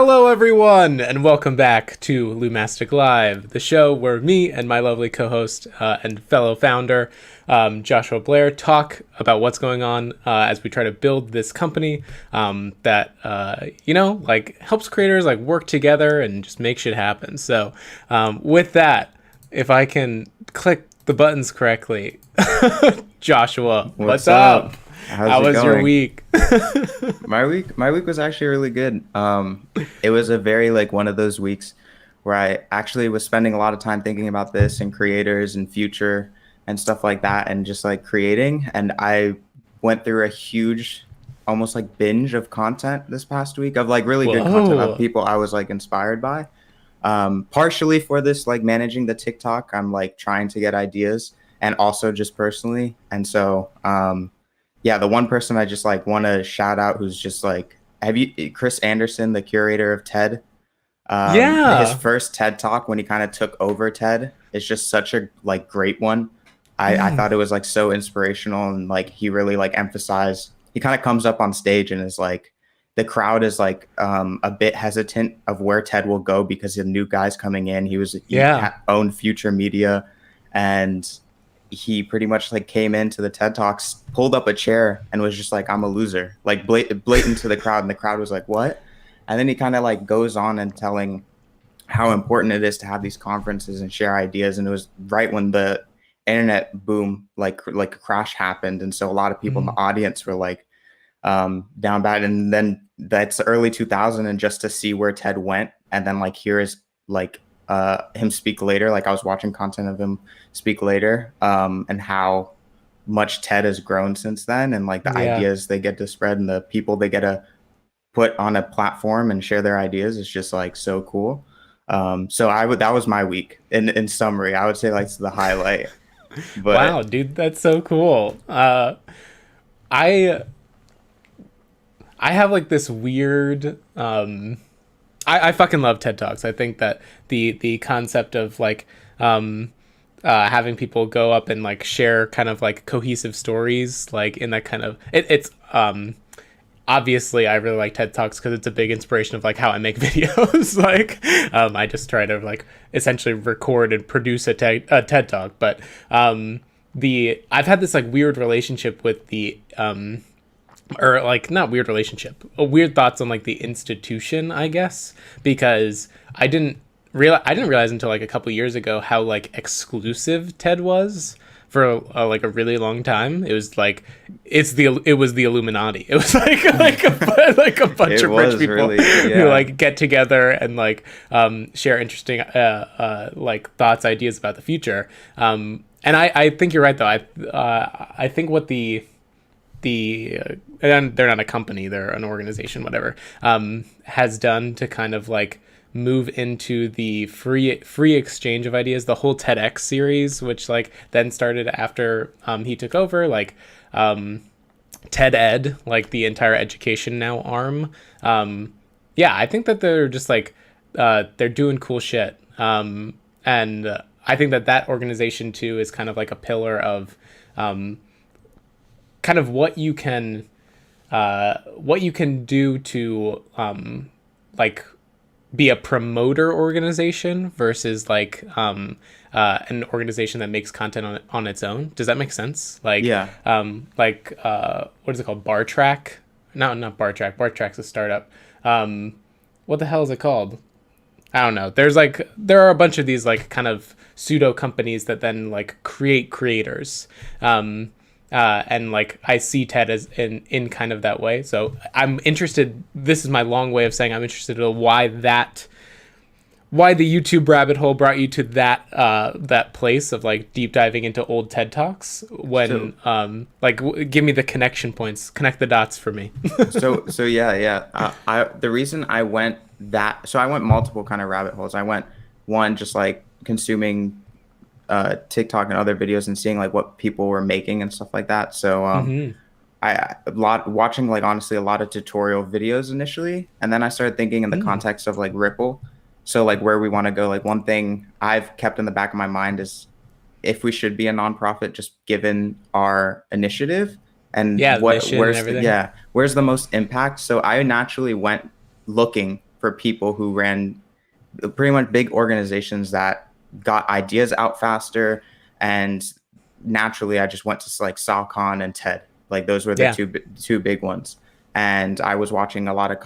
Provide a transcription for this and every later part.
Hello, everyone, and welcome back to Lumastic Live, the show where me and my lovely co-host and fellow founder, Joshua Blair, talk about what's going on as we try to build this company that helps creators work together and just make shit happen. So, with that, if I can click the buttons correctly, Joshua, what's up? How was your week? My week was actually really good. It was a very one of those weeks where I actually was spending a lot of time thinking about this and creators and future and stuff like that and just creating. And I went through a huge, almost binge of content this past week of really good content of people I was inspired by. Partially for this managing the TikTok, I'm trying to get ideas and also just personally. And so yeah, the one person I just want to shout out who's just have you Chris Anderson, the curator of TED? His first TED Talk when he kind of took over TED is just such a great one. I thought it was so inspirational and he really emphasized. He kind of comes up on stage and is the crowd is a bit hesitant of where TED will go because the new guys coming in. He owned Future Media, and he pretty much came into the TED Talks, pulled up a chair and was just I'm a loser, blatant to the crowd. And the crowd was what? And then he kind of goes on and telling how important it is to have these conferences and share ideas. And it was right when the internet boom, like a crash happened. And so a lot of people in the audience were down bad. And then that's early 2000. And just to see where TED went and then here is him speak later. I was watching content of him speak later, and how much TED has grown since then, and the ideas they get to spread and the people they get to put on a platform and share their ideas is just so cool. So that was my week in summary. I would say it's the highlight. But wow, dude, that's so cool. I have this weird I fucking love TED Talks. I think that the concept of having people go up and share kind of cohesive stories in that kind of it's obviously I really like TED Talks because it's a big inspiration of how I make videos. I just try to essentially record and produce a TED Talk, but I've had this weird relationship with the or not weird relationship, weird thoughts on the institution, I guess, because I didn't realize until a couple years ago how exclusive TED was for a really long time. It was it was the Illuminati. It was a bunch of rich people really, yeah. who get together and share interesting thoughts, ideas about the future. And I think you're right though. I think what and they're not a company, they're an organization, whatever, has done to kind of move into the free exchange of ideas. The whole TEDx series, which then started after he took over, TED Ed, the entire education now arm. Yeah, I think that they're just they're doing cool shit. And I think that organization too is kind of a pillar of kind of what you can do to be a promoter organization versus an organization that makes content on its own. Does that make sense? Yeah. What is it called? Bar Track? No, not Bar Track. Bar Track's a startup. What the hell is it called? I don't know. There are a bunch of these kind of pseudo companies that then create creators. And I see TED as in kind of that way. So I'm interested. This is my long way of saying I'm interested in why the YouTube rabbit hole brought you to that place of deep diving into old TED Talks. When give me the connection points, connect the dots for me. so yeah. The reason I went I went multiple kind of rabbit holes. I went one just consuming TikTok and other videos and seeing what people were making and stuff like that. So watching honestly a lot of tutorial videos initially, and then I started thinking in the context of Ripple. So where we want to go. One thing I've kept in the back of my mind is if we should be a nonprofit, just given our initiative and mission and everything. where's the most impact. So I naturally went looking for people who ran pretty much big organizations that got ideas out faster. And naturally, I just went to like Sal Khan and TED. Like those were the Yeah. two big ones. And I was watching a lot of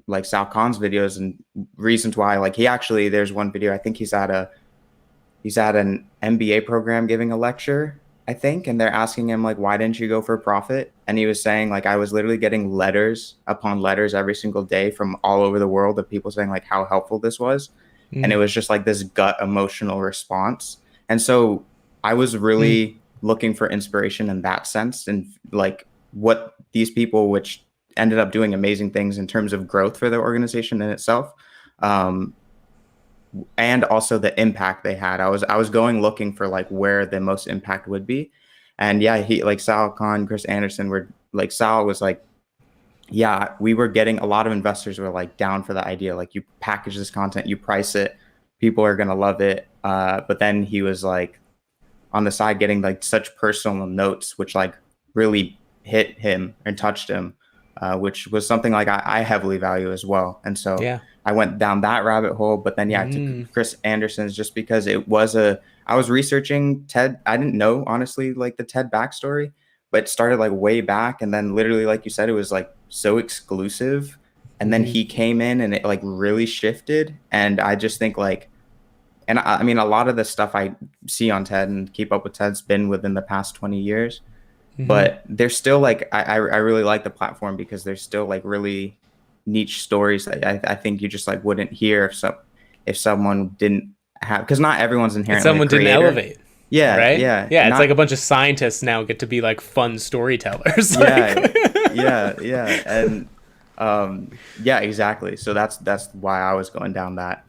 like Sal Khan's videos, and reasons why. Like he actually, there's one video, I think he's at an MBA program giving a lecture, I think, and they're asking him like, why didn't you go for profit? And he was saying like, I was literally getting letters upon letters every single day from all over the world of people saying like how helpful this was. And it Mm. was just like this gut emotional response. And so I was Mm. really looking for inspiration in that sense, and like what these people, which ended up doing amazing things in terms of growth for the organization in itself, um, and also the impact they had. I was going looking for like where the most impact would be. And yeah, he like Sal Khan, Chris Anderson were like, Sal was like, yeah, we were getting a lot of investors were like down for the idea. Like you package this content, you price it, people are gonna love it. But then he was like on the side getting like such personal notes, which like really hit him and touched him, which was something like I heavily value as well. And so Yeah. I went down that rabbit hole. But then yeah, I took Mm. Chris Anderson's just because I was researching TED. I didn't know honestly like the TED backstory, but it started like way back. And then literally, like you said, it was like so exclusive. And then Hmm. he came in and it like really shifted. And I just think like, and I mean, a lot of the stuff I see on TED and keep up with TED's been within the past 20 years, Hmm. but there's still like, I really like the platform because there's still like really niche stories that I think you just like wouldn't hear if someone didn't have, because not everyone's If inherently a someone didn't creator. elevate, Yeah. right? Yeah. Yeah, it's like a Not, bunch of scientists now get to be like fun storytellers. yeah. Like, Yeah. Yeah. And, yeah, exactly. So that's why I was going down that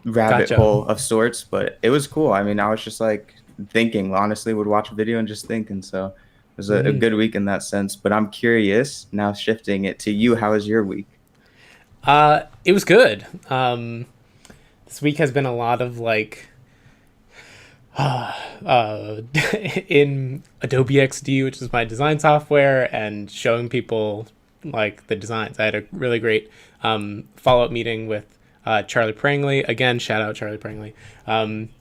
rabbit gotcha. hole of sorts, but it was cool. I mean, I was just like thinking, honestly, would watch a video and just thinking. So it was a Hmm. good week in that sense. But I'm curious now, shifting it to you. How was your week? It was good. This week has been a lot of like in Adobe XD, which is my design software, and showing people like the designs. I had a really great follow-up meeting with Charlie Prangley. Again, shout out Charlie Prangley.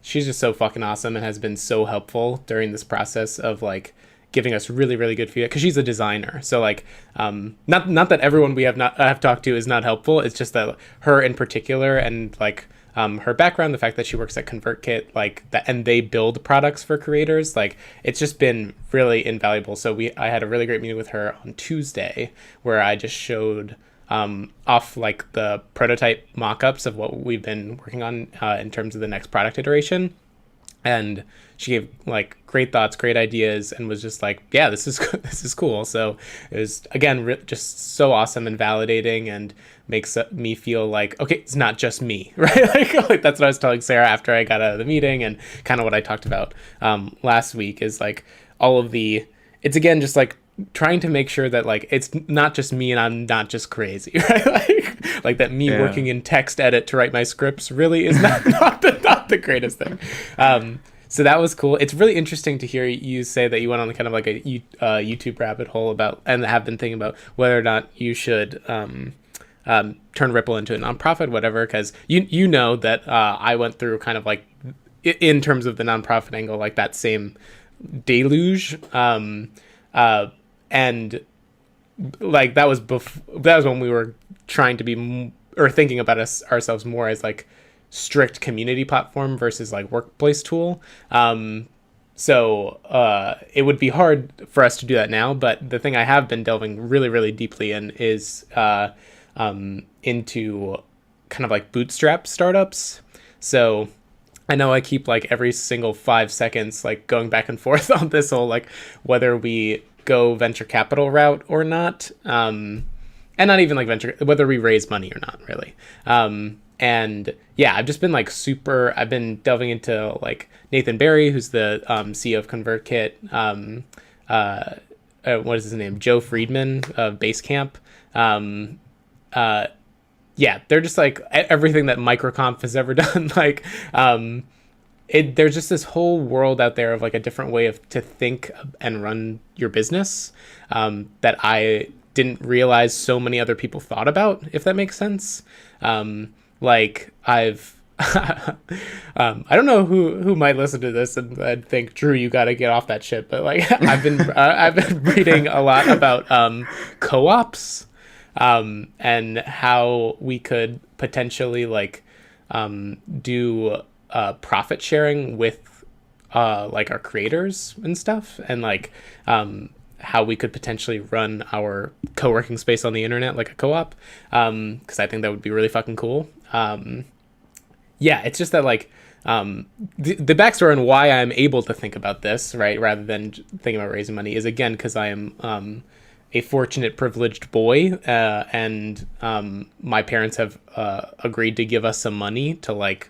She's just so fucking awesome and has been so helpful during this process of like giving us really really good feedback because she's a designer. So like not that everyone we have talked to is not helpful. It's just that her in particular, and like her background, the fact that she works at ConvertKit, like that, and they build products for creators, like it's just been really invaluable. So I had a really great meeting with her on Tuesday where I just showed off like the prototype mock-ups of what we've been working on in terms of the next product iteration. And she gave like great thoughts, great ideas, and was just like, yeah, this is this is cool. So it was again just so awesome and validating, and makes me feel like, okay, it's not just me, right? Like that's what I was telling Sarah after I got out of the meeting, and kind of what I talked about last week is like all of the, it's again just like trying to make sure that like it's not just me and I'm not just crazy, right? Like that me Yeah. working in text edit to write my scripts really is not the greatest thing. So that was cool. It's really interesting to hear you say that you went on kind of like a YouTube rabbit hole about, and have been thinking about whether or not you should turn Ripple into a nonprofit, whatever. Because you know that I went through kind of like in terms of the nonprofit angle, like that same deluge. And like that was when we were trying to be or thinking about ourselves more as like strict community platform versus like workplace tool. So it would be hard for us to do that now, but the thing I have been delving really really deeply in is into kind of like bootstrap startups. So I know I keep like every single 5 seconds like going back and forth on this whole like whether we go venture capital route or not, and not even like whether we raise money or not really. And yeah, I've just been like I've been delving into like Nathan Barry, who's the CEO of ConvertKit. What is his name? Joe Friedman of Basecamp. Yeah, they're just like everything that Microconf has ever done. Like, there's just this whole world out there of like a different way to think and run your business that I didn't realize so many other people thought about, if that makes sense. Like I've I don't know who might listen to this and think, Drew, you got to get off that shit. But like I've been reading a lot about co-ops, and how we could potentially like do profit sharing with like our creators and stuff, and like how we could potentially run our co-working space on the internet like a co-op, because I think that would be really fucking cool. Yeah, it's just that like the backstory on why I'm able to think about this, right, rather than thinking about raising money, is again because I am a fortunate, privileged boy, and my parents have agreed to give us some money to like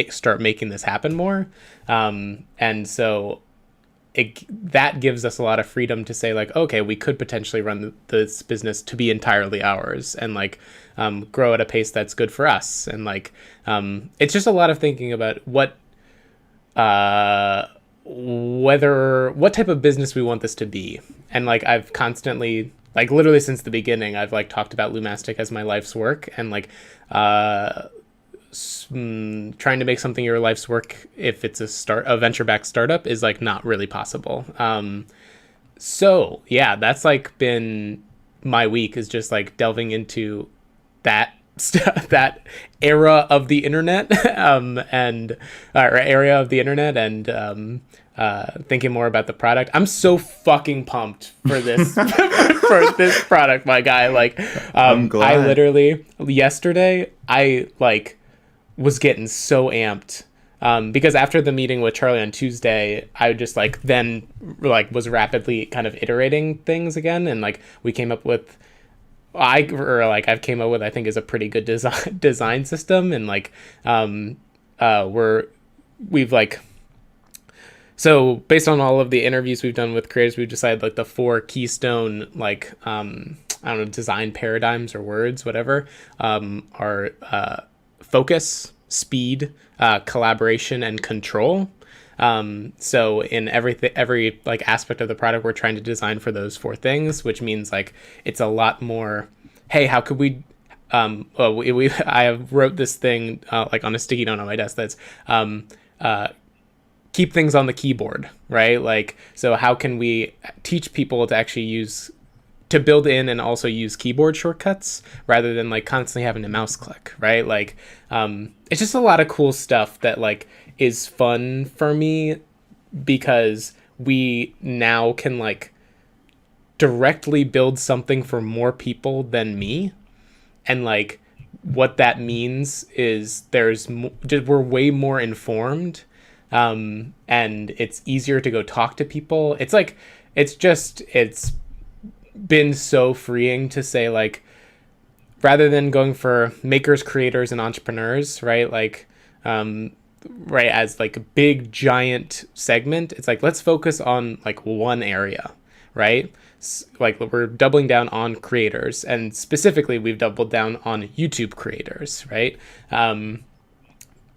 start making this happen more, and so that gives us a lot of freedom to say like, okay, we could potentially run this business to be entirely ours, and like grow at a pace that's good for us, and like it's just a lot of thinking about what type of business we want this to be. And like I've constantly, like literally since the beginning, I've like talked about Lumastic as my life's work, and like trying to make something your life's work if it's a venture-backed startup is like not really possible. So yeah, that's like been my week, is just like delving into that that era of the internet, and area of the internet, and thinking more about the product. I'm so fucking pumped for this for this product, my guy. Like I'm glad. I literally yesterday I like was getting so amped, because after the meeting with Charlie on Tuesday, I just like then like was rapidly kind of iterating things again, and like we came up with I've came up with, I think, is a pretty good design system, and like we've like, so based on all of the interviews we've done with creators, we've decided like the 4 keystone like I don't know, design paradigms or words, whatever, are focus, speed, collaboration, and control. So in every like aspect of the product, we're trying to design for those 4 things, which means like it's a lot more, hey, how could we I wrote this thing like on a sticky note on my desk that's keep things on the keyboard, right? Like, so how can we teach people to actually build in and also use keyboard shortcuts rather than like constantly having to mouse click, right? Like it's just a lot of cool stuff that like is fun for me, because we now can like directly build something for more people than me, and like what that means is we're way more informed, and it's easier to go talk to people. It's like it's been so freeing to say like, rather than going for makers, creators, and entrepreneurs, right? Like right, as like a big giant segment, it's like, let's focus on like one area, right? Like we're doubling down on creators, and specifically we've doubled down on YouTube creators, right?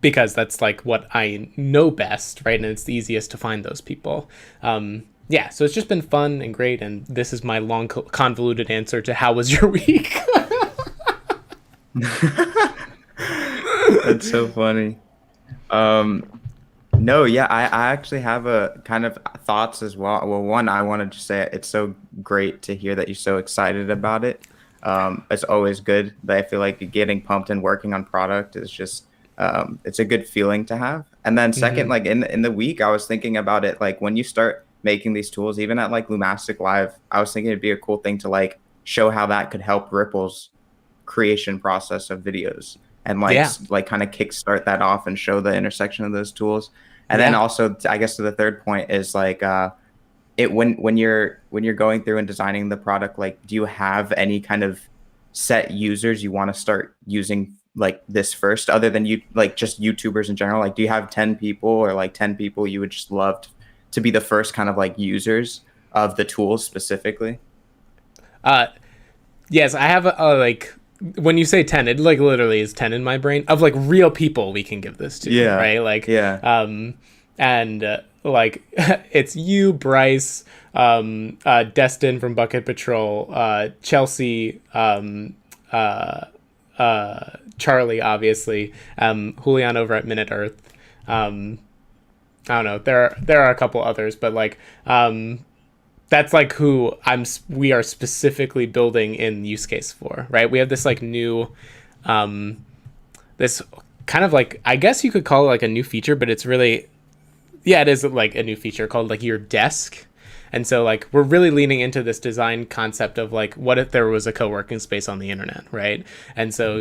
Because that's like what I know best, right? And it's the easiest to find those people. Yeah, so it's just been fun and great, and this is my long convoluted answer to how was your week? That's so funny. No, yeah, I actually have a kind of thoughts as well. Well, one, I wanted to say it's so great to hear that you're so excited about it. It's always good, but I feel like getting pumped and working on product is just it's a good feeling to have. And then second, like in the week, I was thinking about it, like when you start making these tools, even at like Lumastic Live, I was thinking it'd be a cool thing to like show how that could help Ripple's creation process of videos, and like kind of kickstart that off and show the intersection of those tools. And then also, I guess, to the third point is like when you're going through and designing the product, like, do you have any kind of set users you want to start using like this first, other than you like just YouTubers in general? Like, do you have 10 people or like 10 people you would just love to be the first kind of like users of the tools specifically? Yes, I have like, when you say 10, it like literally is 10 in my brain of like real people we can give this to, right? Like, and like it's you, Bryce, Destin from Bucket Patrol, Chelsea, Charlie, obviously, Julian over at Minute Earth. I don't know. There are a couple others, but like that's like who we are specifically building in use case for, right? We have this like new this kind of like, I guess you could call it like a new feature, but it's really, yeah, it is like a new feature called like your desk. And so like we're really leaning into this design concept of like, what if there was a co-working space on the internet, right? And so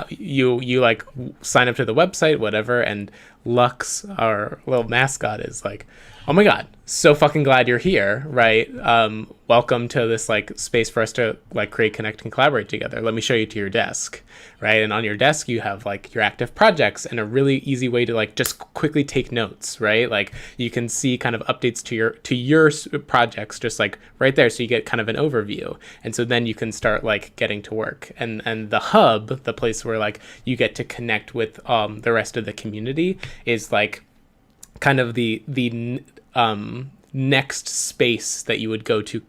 you like sign up to the website, whatever, and Lux, our little mascot, is like, oh my god, so fucking glad you're here, right? Welcome to this like space for us to like create, connect, and collaborate together. Let me show you to your desk, right? And on your desk you have like your active projects and a really easy way to like just quickly take notes, right? Like you can see kind of updates to your projects just like right there, so you get kind of an overview. And so then you can start like getting to work. And the hub, the place where like you get to connect with the rest of the community, is like kind of the next space that you would go to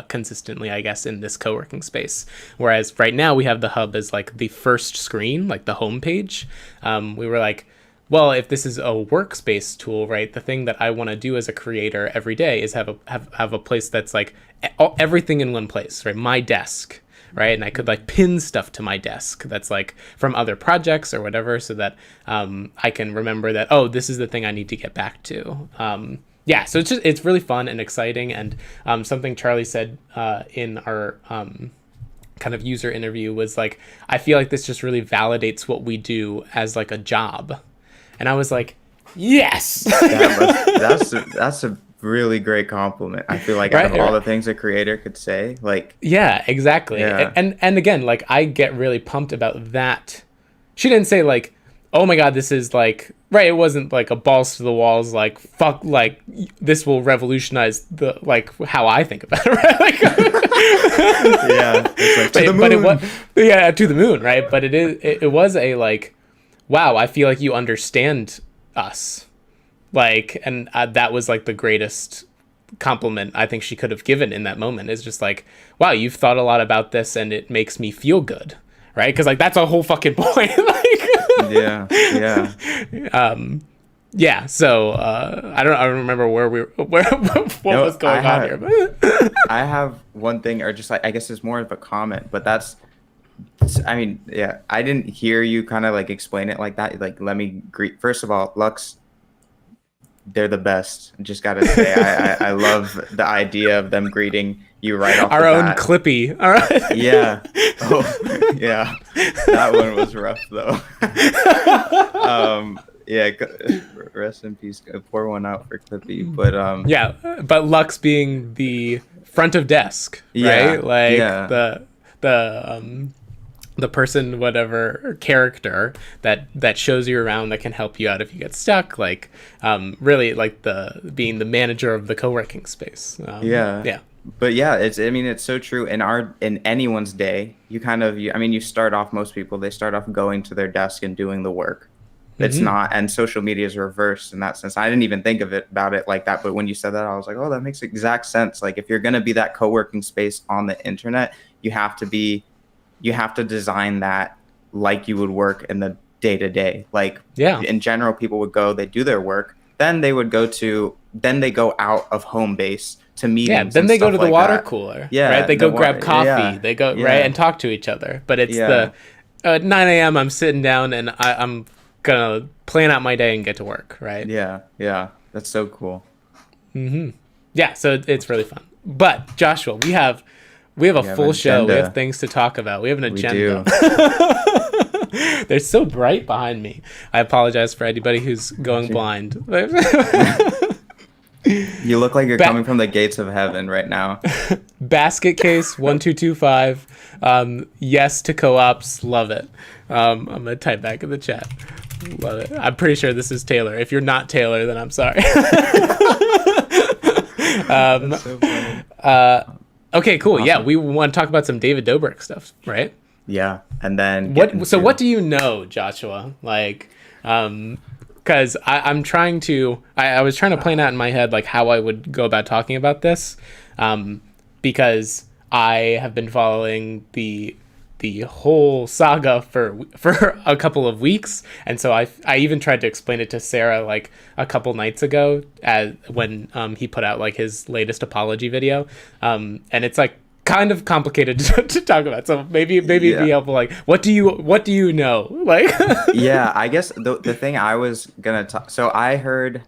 consistently, I guess, in this co-working space. Whereas right now we have the hub as like the first screen, like the home page. We were like, well, if this is a workspace tool, right, the thing that I want to do as a creator every day is have a place that's like everything in one place, right? My desk, right? And I could like pin stuff to my desk that's like from other projects or whatever, so that I can remember that, oh, this is the thing I need to get back to. Yeah, so it's really fun and exciting. And something Charlie said in our kind of user interview was like, I feel like this just really validates what we do as like a job. And I was like, yes. That's a really great compliment. I feel like out of all the things a creator could say, like, yeah, exactly. Yeah. And again, like I get really pumped about that. She didn't say like, oh my god, this is like, right, it wasn't like a balls to the walls like, fuck, like this will revolutionize the like how I think about it, right? Like, yeah, it's like to the moon. But it was, yeah, to the moon, right? But it was a like, wow, I feel like you understand us, like, and that was like the greatest compliment I think she could have given in that moment, is just like, wow, you've thought a lot about this and it makes me feel good, right? Because like that's a whole fucking point. Like, yeah. So I don't remember what was going on here. I have one thing, or just like, I guess it's more of a comment, but I mean, yeah, I didn't hear you kind of like explain it like that. Like, let me greet. First of all, Lux, they're the best. Just gotta say, I love the idea of them greeting you right off our the own bat. Clippy. All right. Yeah. Oh, yeah. That one was rough though. Yeah. Rest in peace. Pour one out for Clippy. But yeah. But Lux being the front of desk, right? Like the person, whatever character that shows you around, that can help you out if you get stuck, like really like being the manager of the co-working space. But yeah, it's so true. In anyone's day, you start off, most people, they start off going to their desk and doing the work. It's not, and social media is reversed in that sense. I didn't even think about it like that, but when you said that, I was like, oh, that makes exact sense. Like, if you're going to be that co-working space on the internet, you have to design that like you would work in the day-to-day. Like, in general, people would go, they do their work, then they go out of home base to meetings. Then they go to the water that. cooler. Right? They go grab coffee. They go right and talk to each other. But it's the 9 a.m. I'm sitting down and I'm gonna plan out my day and get to work. Right? Yeah. That's so cool. Yeah. So it's really fun. But Joshua, we have a full show. We have things to talk about. We have an agenda. They're so bright behind me. I apologize for anybody who's going blind. You look like you're coming from the gates of heaven right now. Basket case 1225. Yes to co-ops. Love it. I'm gonna type back in the chat. Love it. I'm pretty sure this is Taylor. If you're not Taylor, then I'm sorry. That's so funny. Okay, cool. Awesome. Yeah, we want to talk about some David Dobrik stuff, right? Yeah, and then what do you know, Joshua? Like, because I'm trying to, I was trying to plan out in my head like how I would go about talking about this, because I have been following the whole saga for a couple of weeks, and so I even tried to explain it to Sarah like a couple nights ago, as when he put out like his latest apology video, and it's like kind of complicated to talk about, so maybe it'd be helpful, like what do you know, like. Yeah, I guess the thing I was gonna talk. So I heard,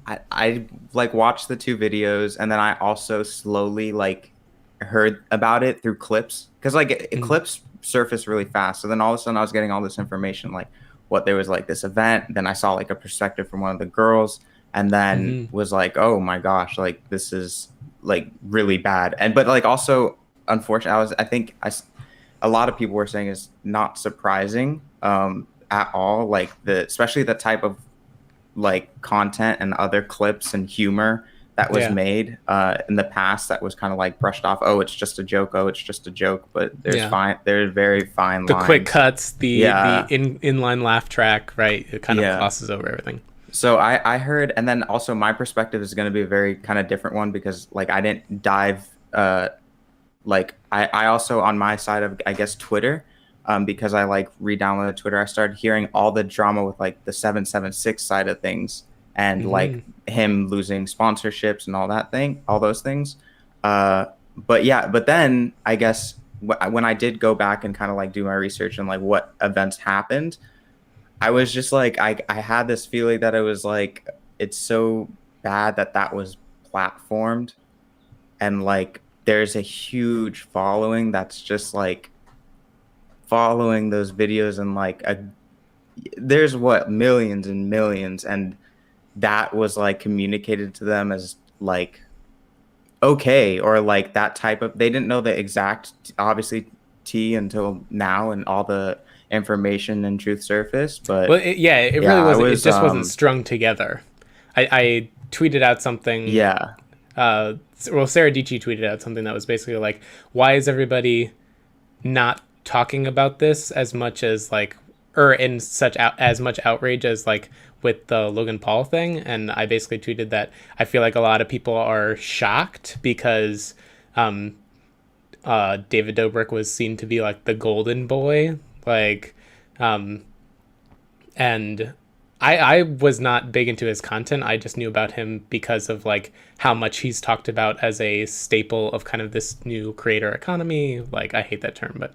I like watched the two videos, and then I also slowly like heard about it through clips, because like clips surface really fast. So then all of a sudden I was getting all this information, like what there was like this event. Then I saw like a perspective from one of the girls, and then was like, oh my gosh, like this is like really bad. And but like also unfortunately, a lot of people were saying is not surprising at all, like especially the type of like content and other clips and humor that was made in the past, that was kind of like brushed off. Oh, it's just a joke. Oh, it's just a joke. But there's very fine the lines. quick cuts, the inline laugh track, right? It kind of glosses over everything. So I heard, and then also my perspective is going to be a very kind of different one, because like I didn't dive like I also on my side of, I guess, Twitter, because I like re-downloaded Twitter, I started hearing all the drama with like the 776 side of things, and like him losing sponsorships and all those things. But then I guess when I did go back and kind of like do my research and like what events happened, I was just like, I had this feeling that it was like, it's so bad that was platformed, and like there's a huge following that's just like following those videos, and like there's millions and millions, and that was like communicated to them as like okay, or like that type of, they didn't know the exact obviously tea until now, and all the information and truth surface. But it really wasn't, it just wasn't strung together. I tweeted out something, Sarah Dici tweeted out something that was basically like, why is everybody not talking about this as much as like, or in such as much outrage as like with the Logan Paul thing? And I basically tweeted that I feel like a lot of people are shocked because David Dobrik was seen to be like the golden boy, like, and I was not big into his content. I just knew about him because of like how much he's talked about as a staple of kind of this new creator economy. Like, I hate that term, but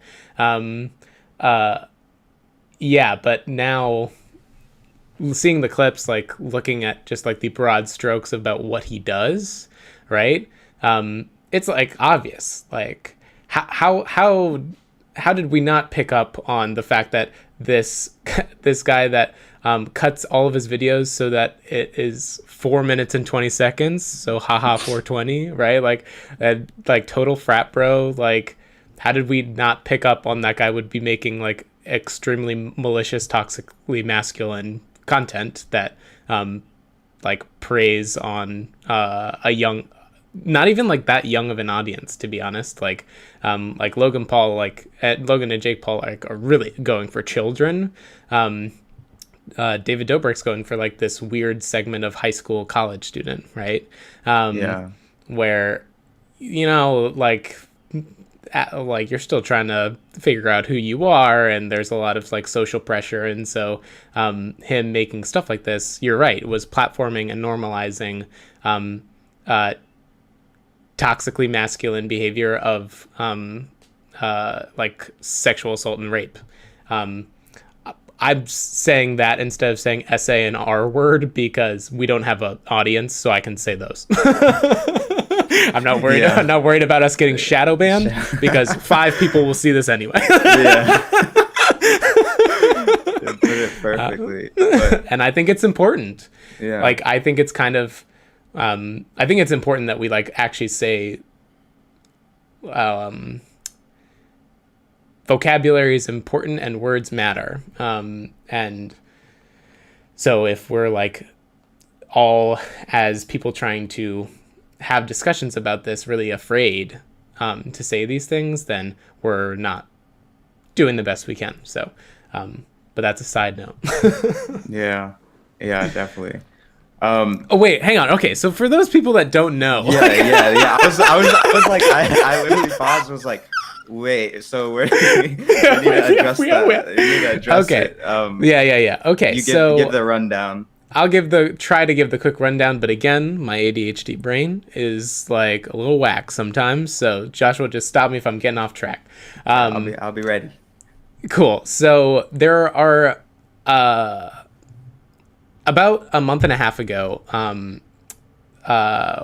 but now seeing the clips, like looking at just like the broad strokes about what he does, right? It's like obvious. Like how did we not pick up on the fact that this guy that cuts all of his videos so that it is 4 minutes and 20 seconds, so haha 420, right? Like total frat bro. Like, how did we not pick up on that guy would be making like extremely malicious, toxically masculine content that like preys on a young, not even like that young of an audience, to be honest. Like Logan Paul, Logan and Jake Paul are really going for children. David Dobrik's going for like this weird segment of high school college student, right? Where, you know, like you're still trying to figure out who you are, and there's a lot of like social pressure, and so him making stuff like this, you're right, was platforming and normalizing toxically masculine behavior of like sexual assault and rape. I'm saying that instead of saying essay and R word because we don't have an audience, so I can say those. I'm not worried. Yeah. I'm not worried about us getting shadow banned because 5 people will see this anyway. Yeah. Put it perfectly. And I think it's important. Yeah. Like, I think it's kind of, I think it's important that we like actually say, vocabulary is important and words matter. And so if we're like all, as people trying to have discussions about this, really afraid to say these things, then we're not doing the best we can. So, but that's a side note. Yeah. Yeah, definitely. Oh wait, hang on. Okay, so for those people that don't know, Yeah, yeah, yeah. I was like, I literally paused. And was like, wait. So where we need to yeah, address that. We need to address okay, it. yeah. Okay, You give so the rundown. I'll try to give the quick rundown, but again, my ADHD brain is like a little whack sometimes. So Joshua, just stop me if I'm getting off track. I'll be ready. Cool. So there are about a month and a half ago,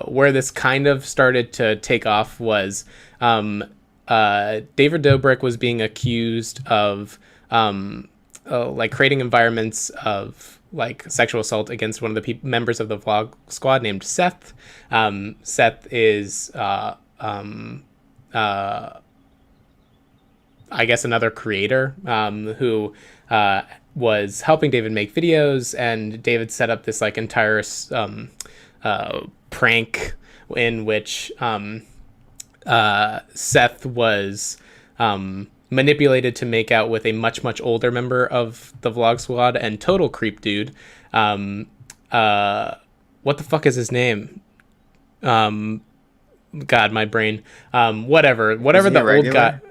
where this kind of started to take off was David Dobrik was being accused of like creating environments of like sexual assault against one of the members of the vlog squad named Seth. Seth is I guess another creator who was helping David make videos, and David set up this like entire prank in which Seth was manipulated to make out with a much older member of the vlog squad and total creep dude. What the fuck is his name? God, my brain. Whatever Is he the a old guy. regular?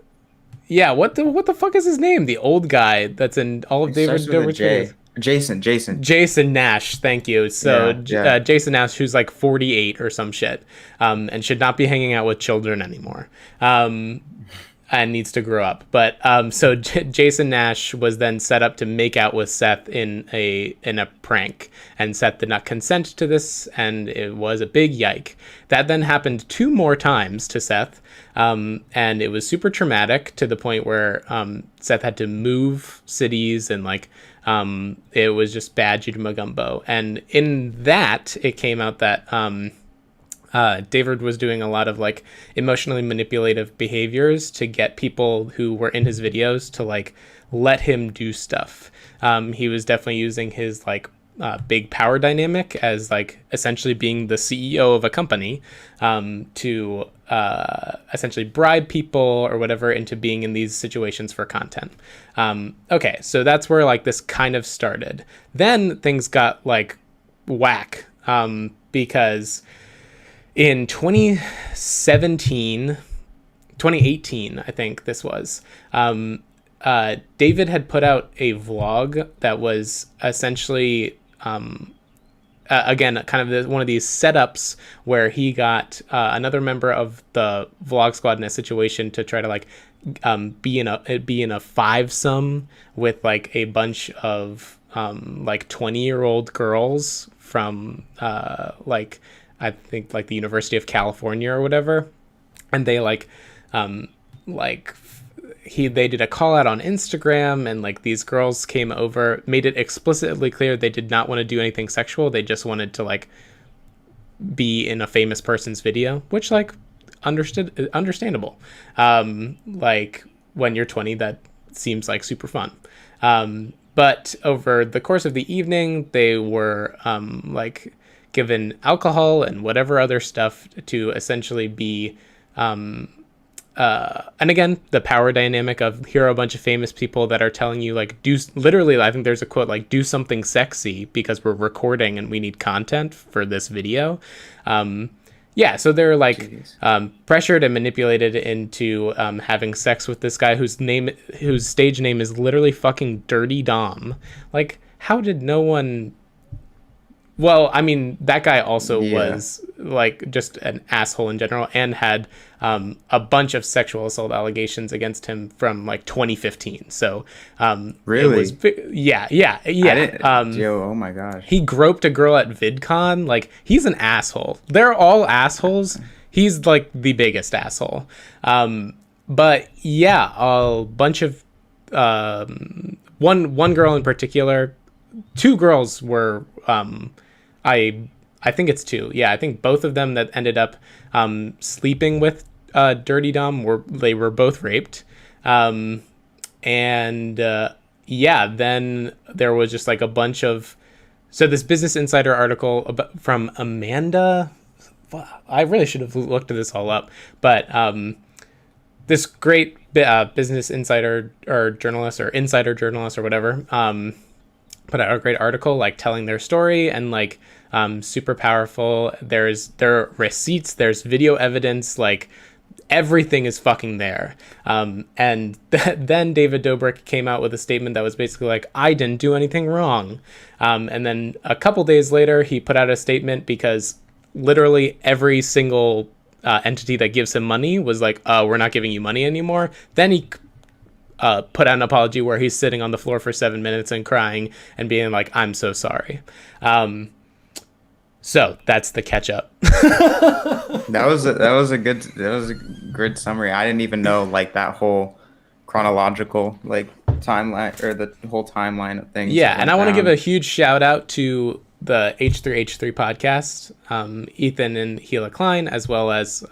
Yeah, what the fuck is his name? The old guy that's in all of It David starts with a Dobrik's videos. J. Jason. Jason Nash, thank you. So Yeah. Jason Nash, who's like 48 or some shit, and should not be hanging out with children anymore, and needs to grow up. But so Jason Nash was then set up to make out with Seth in a prank, and Seth did not consent to this, and it was a big yike. That then happened 2 more times to Seth, and it was super traumatic to the point where Seth had to move cities, and like it was just bad jittery And in that, it came out that David was doing a lot of like emotionally manipulative behaviors to get people who were in his videos to like let him do stuff. He was definitely using his like big power dynamic as like essentially being the CEO of a company to essentially bribe people or whatever into being in these situations for content. Okay, so that's where like this kind of started. Then things got like whack because in 2018, I think this was, David had put out a vlog that was essentially, again, kind of one of these setups where he got another member of the vlog squad in a situation to try to like be in a fivesome with like a bunch of like 20-year-old girls from like I think like the University of California or whatever, and they they did a call out on Instagram, and like these girls came over, made it explicitly clear they did not want to do anything sexual. They just wanted to like be in a famous person's video, which like understandable. Like when you're 20, that seems like super fun. But over the course of the evening, they were like given alcohol and whatever other stuff to essentially be and again, the power dynamic of here are a bunch of famous people that are telling you like literally, I think there's a quote like do something sexy because we're recording and we need content for this video. Yeah, so they're like pressured and manipulated into having sex with this guy whose stage name is literally fucking Dirty Dom. Like, how did no one? Well, I mean, that guy also was like just an asshole in general, and had a bunch of sexual assault allegations against him from like 2015. So Really? Yeah. Oh my gosh. He groped a girl at VidCon. Like, he's an asshole. They're all assholes. He's like the biggest asshole. But yeah, a bunch of one girl in particular, 2 girls were I think it's 2. Yeah, I think both of them that ended up sleeping with Dirty Dom were both raped. And yeah, then there was just like a bunch of this Business Insider article from Amanda. I really should have looked this all up, but this great Business Insider or journalist or insider journalist or whatever put out a great article like telling their story, and like super powerful. There are receipts, there's video evidence, like everything is fucking there. And then David Dobrik came out with a statement that was basically like, I didn't do anything wrong. And then a couple days later, he put out a statement because literally every single entity that gives him money was like, oh, we're not giving you money anymore. Then he put out an apology where he's sitting on the floor for 7 minutes and crying and being like, I'm so sorry. So that's the catch up. That was a good summary. I didn't even know like that whole chronological like timeline or the whole timeline of things. Yeah, and I want to give a huge shout out to the H3H3 podcast, Ethan and Gila Klein, as well as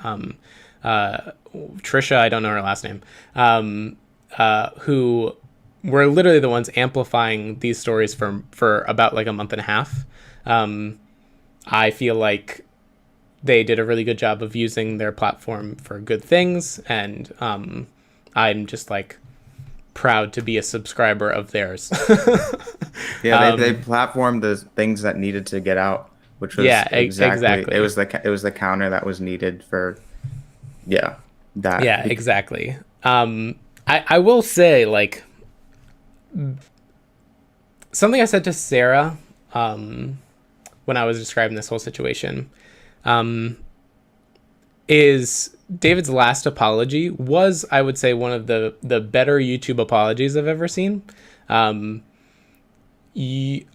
Trisha, I don't know her last name, who were literally the ones amplifying these stories for about like a month and a half. I feel like they did a really good job of using their platform for good things, and I'm just like proud to be a subscriber of theirs. Yeah, they platformed the things that needed to get out, which was exactly. It was the counter that was needed for that. Yeah, exactly. I will say, like, something I said to Sarah when I was describing this whole situation is David's last apology was, I would say, one of the better YouTube apologies I've ever seen. And I'm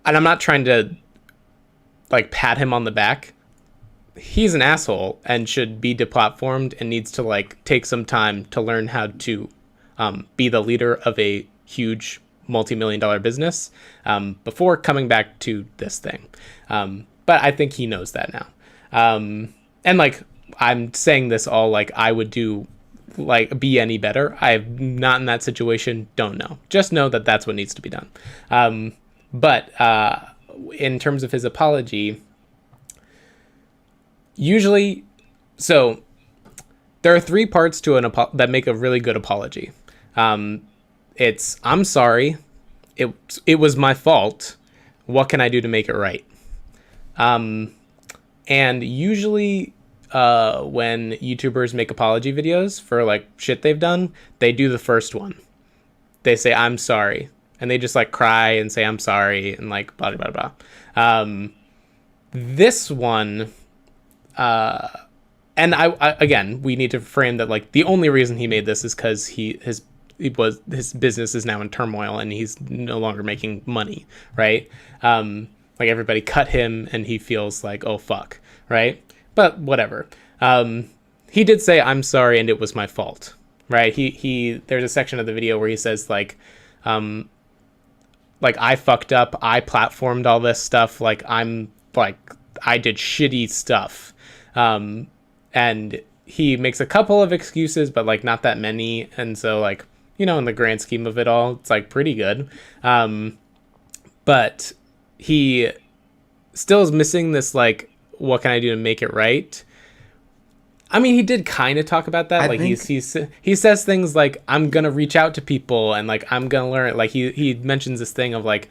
not trying to like pat him on the back. He's an asshole and should be deplatformed and needs to like take some time to learn how to be the leader of a huge multi-million-dollar business before coming back to this thing. But I think he knows that now. And like, I'm saying this all like I would do, like, be any better. I'm not in that situation. Don't know. Just know that that's what needs to be done. But in terms of his apology, usually, so there are three parts to that make a really good apology. It's, I'm sorry. It was my fault. What can I do to make it right? And usually when YouTubers make apology videos for like shit they've done, they do the first one. They say, I'm sorry. And they just like cry and say, I'm sorry. And like, blah, blah, blah, blah. This one, and I again, we need to frame that like the only reason he made this is because his business is now in turmoil and he's no longer making money, right? Like everybody cut him and he feels like, oh fuck, right? But whatever. He did say, I'm sorry and it was my fault, right? He there's a section of the video where he says like I fucked up, I platformed all this stuff, like I'm like I did shitty stuff. And he makes a couple of excuses, but like not that many. And so like, you know, in the grand scheme of it all, it's like pretty good. But he still is missing this, like, what can I do to make it right? I mean, he did kind of talk about that. Like he says things like, I'm going to reach out to people and like, I'm going to learn. Like he mentions this thing of like,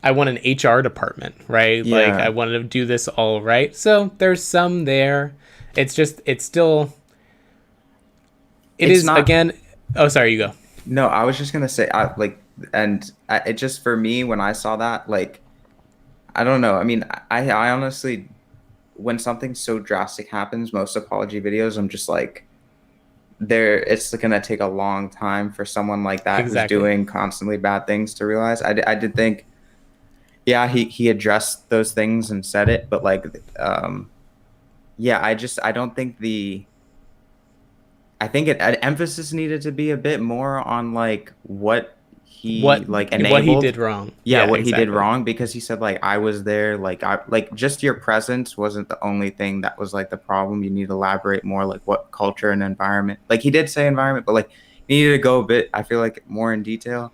I want an HR department, right? Yeah. Like I wanted to do this all right. So there's some there. It's just, it's still, it's not, again. Oh, sorry, you go. No, I was just going to say, it just, for me, when I saw that, like, I don't know. I mean, I honestly, when something so drastic happens, most apology videos, I'm just like, it's going to take a long time for someone like that who's doing constantly bad things to realize. I did think, yeah, he addressed those things and said it, but like, I don't think I think emphasis needed to be a bit more on like what he enabled. What he did wrong. Yeah, what he did wrong, because he said like I was there, like just your presence wasn't the only thing that was like the problem. You need to elaborate more, like what culture and environment. Like he did say environment, but like he needed to go a bit, I feel like, more in detail.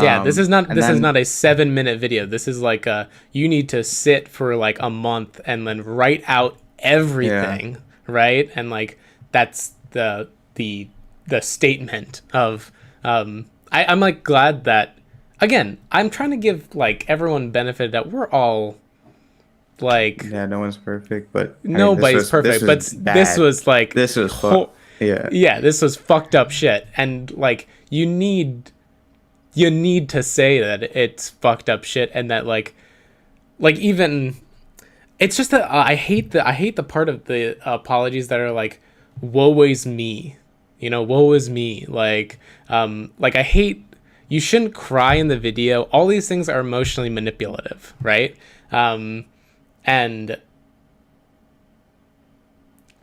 Yeah, this is not a 7-minute video. This is like you need to sit for like a month and then write out everything, right? And like that's the statement of I'm like glad that again, I'm trying to give like everyone benefit that we're all like Yeah, no one's perfect, but I mean, nobody's this perfect, was but this bad. was like This was Yeah, yeah, this was fucked up shit, and like you need to say that it's fucked up shit, and that like even it's just that I hate the part of the apologies that are like woe is me, you know, woe is me, like I hate, you shouldn't cry in the video. All these things are emotionally manipulative, right? And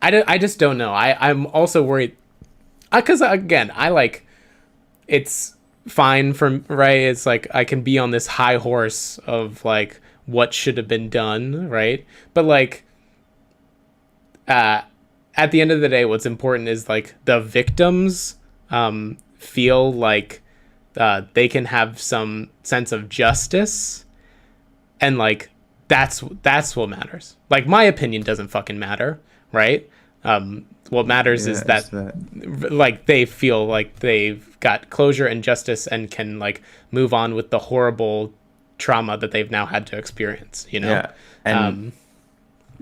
I just don't know. I'm also worried because again, I like, it's fine from right. It's like I can be on this high horse of like what should have been done, right? But like uh at the end of the day, what's important is like the victims feel like they can have some sense of justice, and like that's what matters. Like my opinion doesn't fucking matter, right? What matters yeah, is it's that that. like they feel like they've got closure and justice and can like move on with the horrible trauma that they've now had to experience, you know? Yeah, and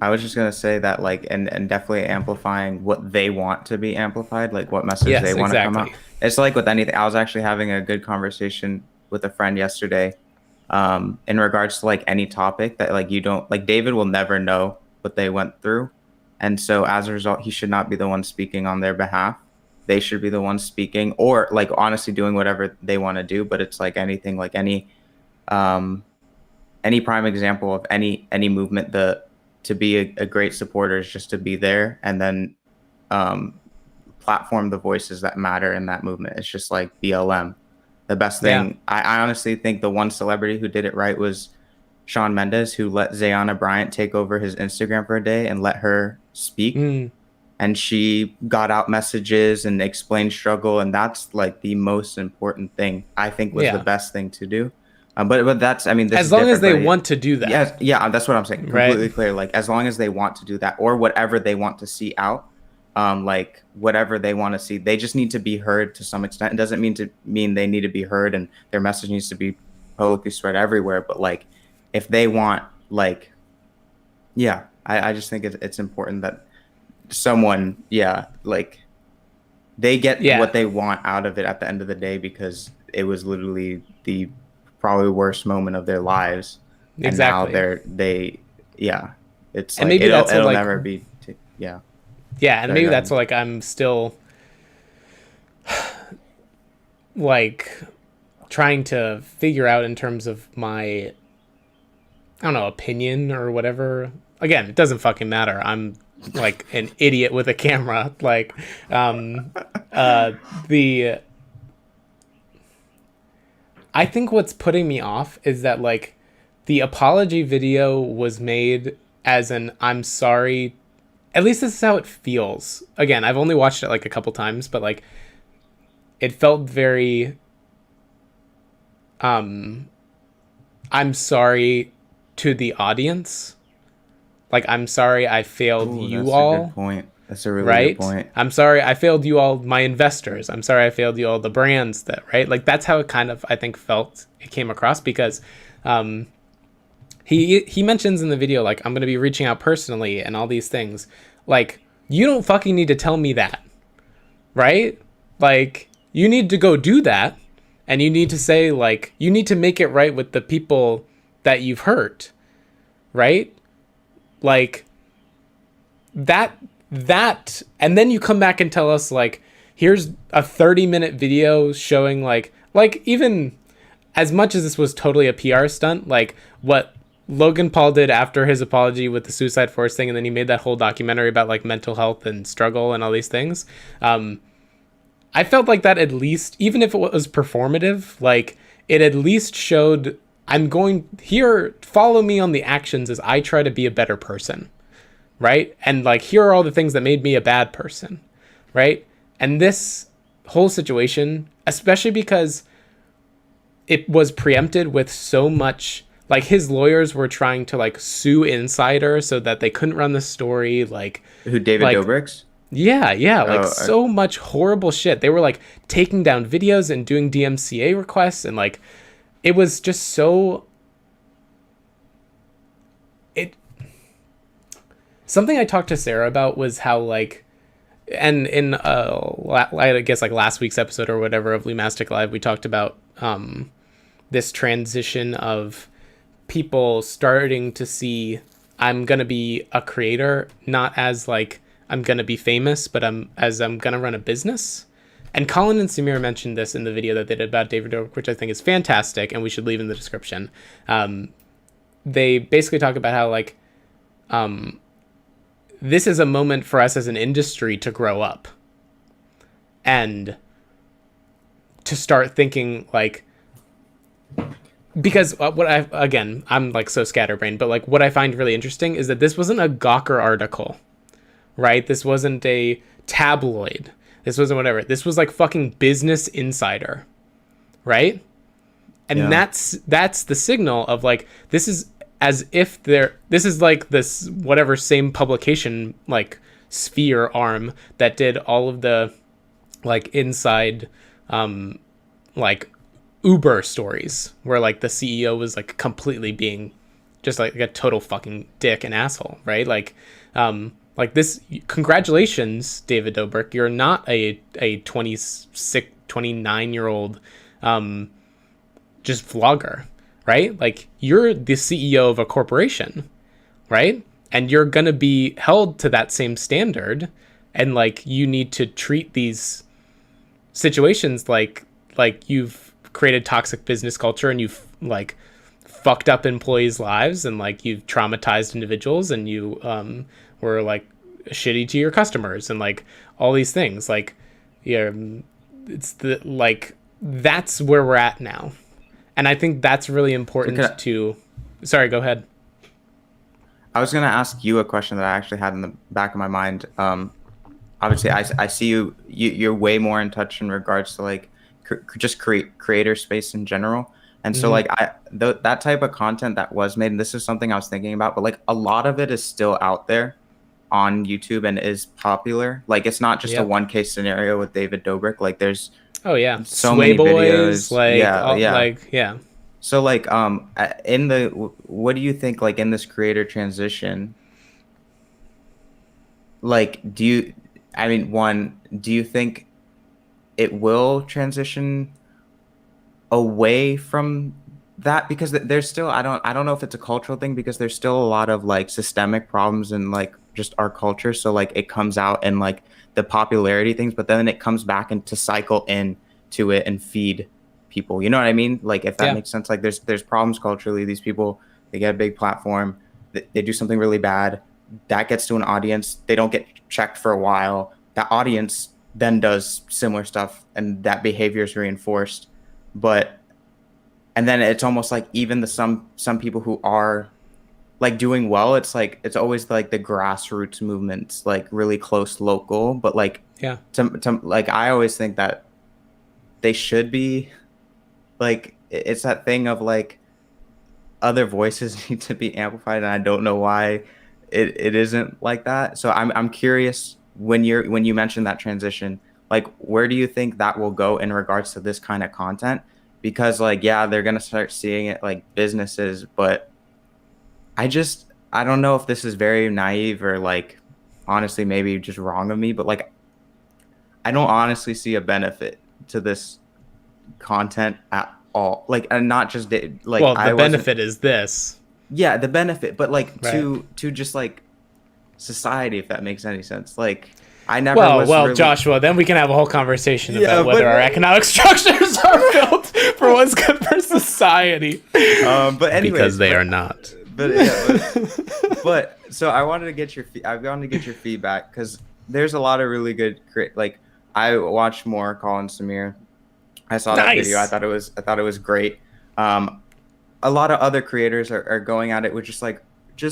I was just gonna say that, like, and definitely amplifying what they want to be amplified, like what message they Yes, want to come out. exactly. It's like with anything. I was actually having a good conversation with a friend yesterday, in regards to like any topic that like you don't like. David will never know what they went through, and so as a result, he should not be the one speaking on their behalf. They should be the ones speaking, or like honestly doing whatever they want to do. But it's like anything, like um, any prime example of any movement, the to be a great supporter is just to be there and then um platform the voices that matter in that movement. It's just like BLM. The best Yeah. thing, I honestly think the one celebrity who did it right was Shawn Mendes, who let Zayana Bryant take over his Instagram for a day and let her speak, Mm, and she got out messages and explained struggle, and that's like the most important thing. I think was the yeah. best thing to do. But that's, I mean, this As is long as different. they But want to do that, yes, yeah, that's what I'm saying. right? Completely clear. Like as long as they want to do that or whatever they want to see out, like whatever they want to see, they just need to be heard to some extent. It doesn't mean they need to be heard and their message needs to be publicly spread everywhere. But like, if they want, like, yeah, I just think it's important that someone, yeah, like they get Yeah, what they want out of it at the end of the day, because it was literally the probably worst moment of their lives, and now exactly. yeah, it's And like maybe that's what it'll like, never be yeah. yeah, and Sorry, maybe go that's ahead. what like I'm still like trying to figure out in terms of my, I don't know, opinion or whatever. Again, it doesn't fucking matter. I'm like an idiot with a camera. Like, um, uh, the I think what's putting me off is that like the apology video was made as an I'm sorry. At least this is how it feels. Again, I've only watched it like a couple times, but like it felt very um I'm sorry to the audience. Like I'm sorry I failed Oh, you that's a good all, point. That's a really good right? point. I'm sorry I failed you all, my investors. I'm sorry I failed you all, the brands, that, right? Like that's how it kind of I think felt, it came across, because um he mentions in the video like I'm going to be reaching out personally and all these things. Like you don't fucking need to tell me that, right? Like you need to go do that, and you need to say like you need to make it right with the people that you've hurt, right? Like that and then you come back and tell us like here's a 30-minute video showing like even as much as this was totally a PR stunt, like what Logan Paul did after his apology with the suicide force thing, and then he made that whole documentary about like mental health and struggle and all these things. I felt like that, at least, even if it was performative, like it at least showed I'm going here, follow me on the actions as I try to be a better person, right? And like here are all the things that made me a bad person, right? And this whole situation, especially because it was preempted with so much, like his lawyers were trying to like sue Insider so that they couldn't run the story, Who, David like Dobrik's? yeah, like Oh, so much horrible shit. They were like taking down videos and doing DMCA requests, and like it was just so it something I talked to Sarah about was how like, and in I guess like last week's episode or whatever of Lumastic Live, we talked about this transition of people starting to see I'm gonna be a creator not as like I'm gonna be famous, but I'm gonna run a business. And Colin and Samir mentioned this in the video that they did about David Dobrik, which I think is fantastic, and we should leave in the description. They basically talk about how like this is a moment for us as an industry to grow up and to start thinking like, because I'm like so scatterbrained, but like what I find really interesting is that this wasn't a Gawker article, right? This wasn't a tabloid. This wasn't whatever. This was like fucking Business Insider, right? And that's the signal of like, this is as if this is like this whatever same publication like sphere arm that did all of the like inside like Uber stories where like the CEO was like completely being just like a total fucking dick and asshole, right? Like this, congratulations, David Dobrik. You're not a 26, 29-year-old just vlogger, right? Like you're the CEO of a corporation, right? And you're going to be held to that same standard. And like, you need to treat these situations like you've created toxic business culture and you've like fucked up employees' lives and like you've traumatized individuals and you were like shitty to your customers and like all these things. Like, yeah, it's the like that's where we're at now. And I think that's really important to... Sorry, go ahead. I was going to ask you a question that I actually had in the back of my mind. Obviously, I see you're way more in touch in regards to like just creator space in general. And so like that type of content that was made, and this is something I was thinking about, but like a lot of it is still out there on YouTube and is popular. Like it's not just a one case scenario with David Dobrik. Like there's so many videos. Like So like in the what do you think like in this creator transition? Like do you think it will transition away from that? Because there's still I don't know if it's a cultural thing, because there's still a lot of like systemic problems in like just our culture. So like it comes out in like the popularity things, but then it comes back into cycle into it and feed people, you know what I mean? Like if that makes sense. Like there's problems culturally. These people, they get a big platform, they do something really bad, that gets to an audience, they don't get checked for a while, that audience then does similar stuff and that behavior is reinforced. And then it's almost like even some people who are like doing well, it's like it's always like the grassroots movements, like really close local, but like to like I always think that they should be like, it's that thing of like other voices need to be amplified, and I don't know why it isn't like that. So I'm curious, when you mentioned that transition, like where do you think that will go in regards to this kind of content? Because like they're gonna start seeing it like businesses, but I don't know if this is very naive or like honestly maybe just wrong of me, but like I don't honestly see a benefit to this content at all. Like, and not just like, well, the benefit is this. Yeah, the benefit, but like to just like society, if that makes any sense. Like I never was really... Joshua, then we can have a whole conversation about whether our economic structures are built for what's good for society. But anyways, because they are not. But so I wanted to get your feedback, because there's a lot of really good like I watched more Colin Samir. I saw that video. I thought it was great. A lot of other creators are going at it with just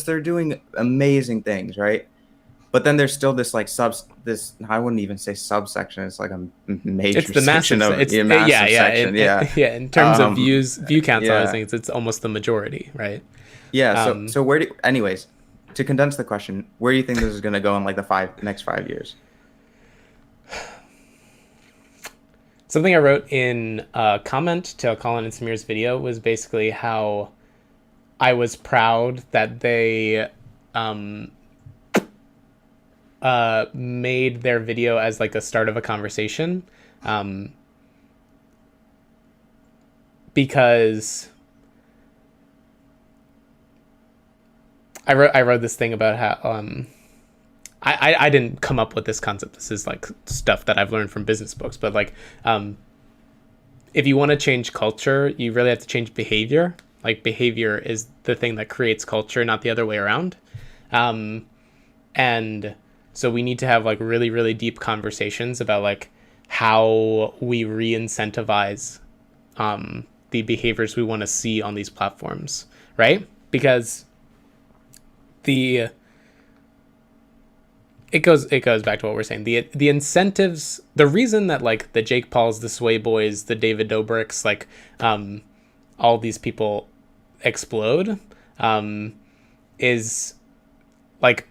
they're doing amazing things, right? But then there's still this like I wouldn't even say subsection. It's like a major section of section. In terms of view counts, I think it's almost the majority, right? Yeah. So where anyways, to condense the question, where do you think this is going to go in like the next 5 years? Something I wrote in a comment to Colin and Samir's video was basically how I was proud that they um, made their video as like the start of a conversation, um, because I wrote this thing about how I didn't come up with this concept. This is like stuff that I've learned from business books. But like, if you want to change culture, you really have to change behavior. Like behavior is the thing that creates culture, not the other way around. And so we need to have like really, really deep conversations about like how we re-incentivize the behaviors we want to see on these platforms, right? Because the it goes back to what we're saying. The incentives, the reason that like the Jake Pauls, the Sway Boys, the David Dobrik's, like all these people explode, is like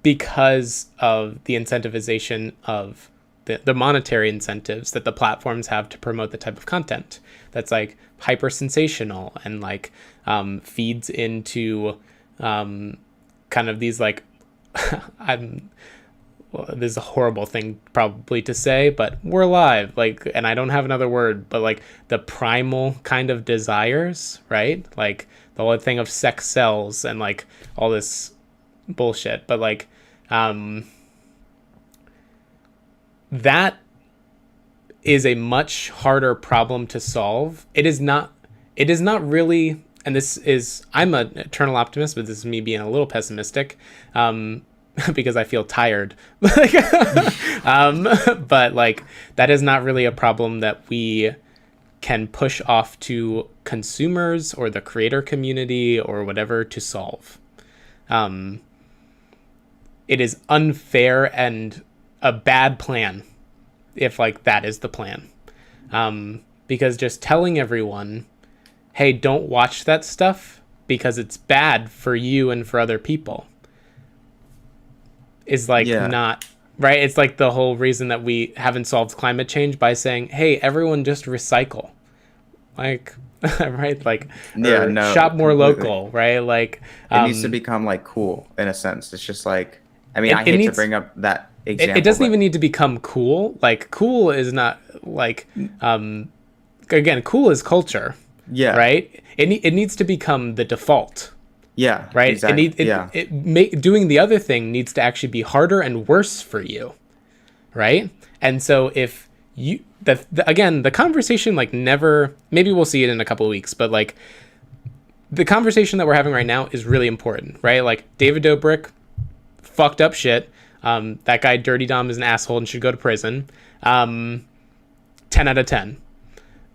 because of the incentivization of the monetary incentives that the platforms have to promote the type of content that's like hyper sensational and like feeds into kind of these like this is a horrible thing probably to say, but we're alive, like, and I don't have another word, but like the primal kind of desires, right? Like the whole thing of sex sells and like all this bullshit, but like that is a much harder problem to solve. It is not really, and this is, I'm an eternal optimist, but this is me being a little pessimistic, because I feel tired. But like that is not really a problem that we can push off to consumers or the creator community or whatever to solve. It is unfair and a bad plan if like that is the plan, because just telling everyone, hey, don't watch that stuff because it's bad for you and for other people, is like not right. It's like the whole reason that we haven't solved climate change by saying, hey, everyone just recycle, like right, like shop more local, right? Like it needs to become like cool in a sense. It's just like, I mean, I hate to bring up that example. It doesn't even need to become cool. Like cool is not like again, cool is culture. Yeah. Right. It needs to become the default. Yeah. Right. Exactly. Doing the other thing needs to actually be harder and worse for you. Right. And so if you again, the conversation like never, maybe we'll see it in a couple of weeks, but like the conversation that we're having right now is really important. Right. Like David Dobrik, fucked up shit. That guy Dirty Dom is an asshole and should go to prison. 10 out of 10.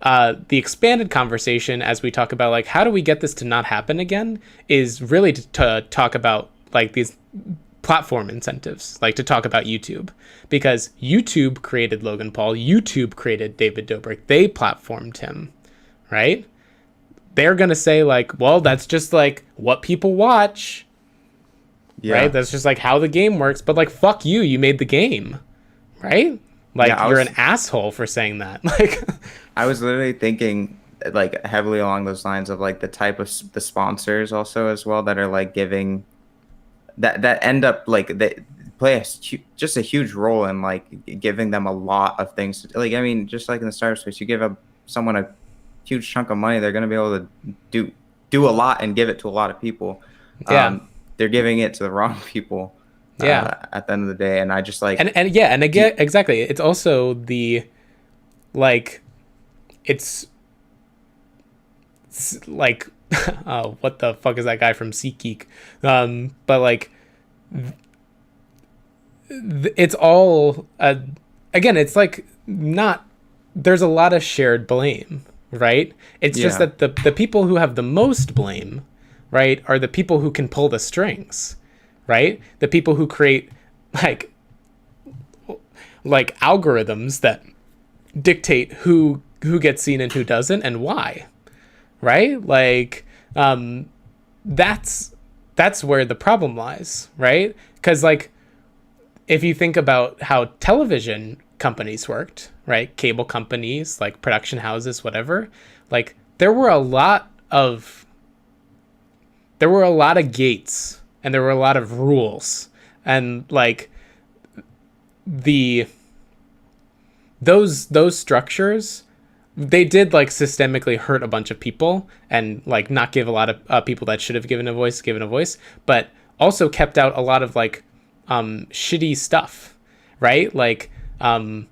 The expanded conversation, as we talk about like how do we get this to not happen again, is really to talk about like these platform incentives, like to talk about YouTube, because YouTube created Logan Paul, YouTube created David Dobrik, they platformed him, right? They're gonna say like, well, that's just like what people watch. Yeah. Right? That's just like how the game works. But like, fuck you, you made the game. Right? Like, you're an asshole for saying that. Like, I was literally thinking like heavily along those lines of like the type of the sponsors also as well that are like giving that end up like they play just a huge role in like giving them a lot of things. Like, I mean, just like in the startup space, you give someone a huge chunk of money, they're going to be able to do a lot and give it to a lot of people. Yeah. They're giving it to the wrong people. At the end of the day, and I just like and again, exactly. It's also the like it's like what the fuck is that guy from SeatGeek? But like it's all again, it's like not, there's a lot of shared blame, right? It's just that the people who have the most blame, right, are the people who can pull the strings, right? The people who create like algorithms that dictate who gets seen and who doesn't and why, right? Like that's where the problem lies, right? Because like if you think about how television companies worked, right? Cable companies, like production houses, whatever. Like there were a lot of gates, and there were a lot of rules, and like the those structures, they did like systemically hurt a bunch of people, and like not give a lot of people that should have given a voice, but also kept out a lot of like shitty stuff, right? Like been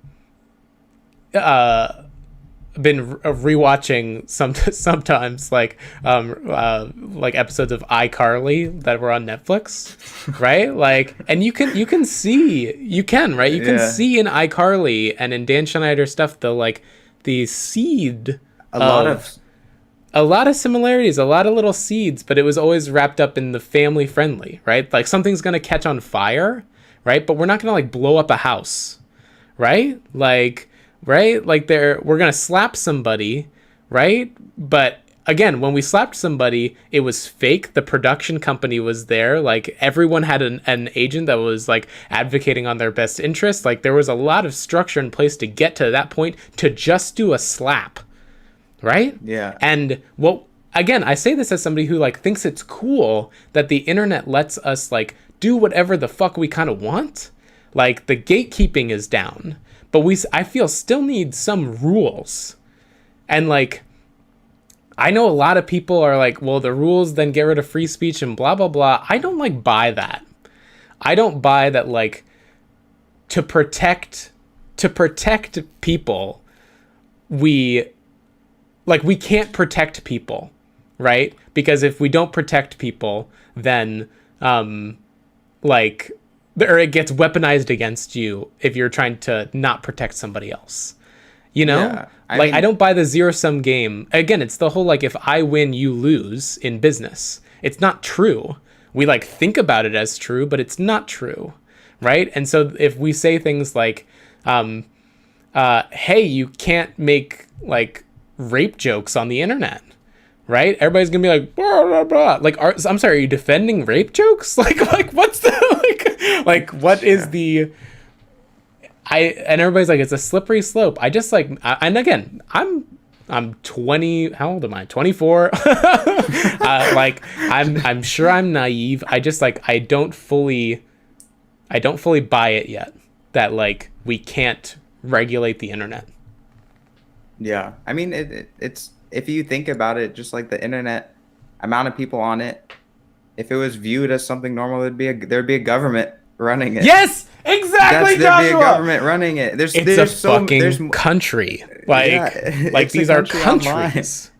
rewatching sometimes like episodes of iCarly that were on Netflix, right? Like, and you can see right? You can see in iCarly and in Dan Schneider's stuff the seed a lot of similarities, a lot of little seeds, but it was always wrapped up in the family friendly, right? Like something's gonna catch on fire, right? But we're not gonna like blow up a house, right? Like, right? Like we're gonna slap somebody, right? But again, when we slapped somebody, it was fake. The production company was there. Like everyone had an agent that was like advocating on their best interest. Like there was a lot of structure in place to get to that point to just do a slap, right? Yeah. And well, again, I say this as somebody who like thinks it's cool that the internet lets us like do whatever the fuck we kind of want. Like the gatekeeping is down, but I feel still need some rules. And like, I know a lot of people are like, well, the rules then get rid of free speech and blah, blah, blah. I don't like buy that. I don't buy that like to protect people, we can't protect people, right? Because if we don't protect people, then or it gets weaponized against you if you're trying to not protect somebody else. You know? Yeah, I mean, I don't buy the zero-sum game. Again, it's the whole, like, if I win, you lose in business. It's not true. We, like, think about it as true, but it's not true, right? And so if we say things like, hey, you can't make, like, rape jokes on the internet, right? Everybody's gonna be like, blah, blah, blah. Like, I'm sorry, are you defending rape jokes? Like, what's the, like, what is the... and everybody's like, it's a slippery slope. I just like, and again, I'm 20. How old am I? 24. Like, I'm sure I'm naive. I just like, I don't fully buy it yet that like we can't regulate the internet. Yeah, I mean, it's if you think about it, just like the internet, amount of people on it, if it was viewed as something normal, there'd be a government running it. Yes, exactly, There'd be a Joshua. government running it. It's a fucking country. Like, yeah, like these are countries. Online.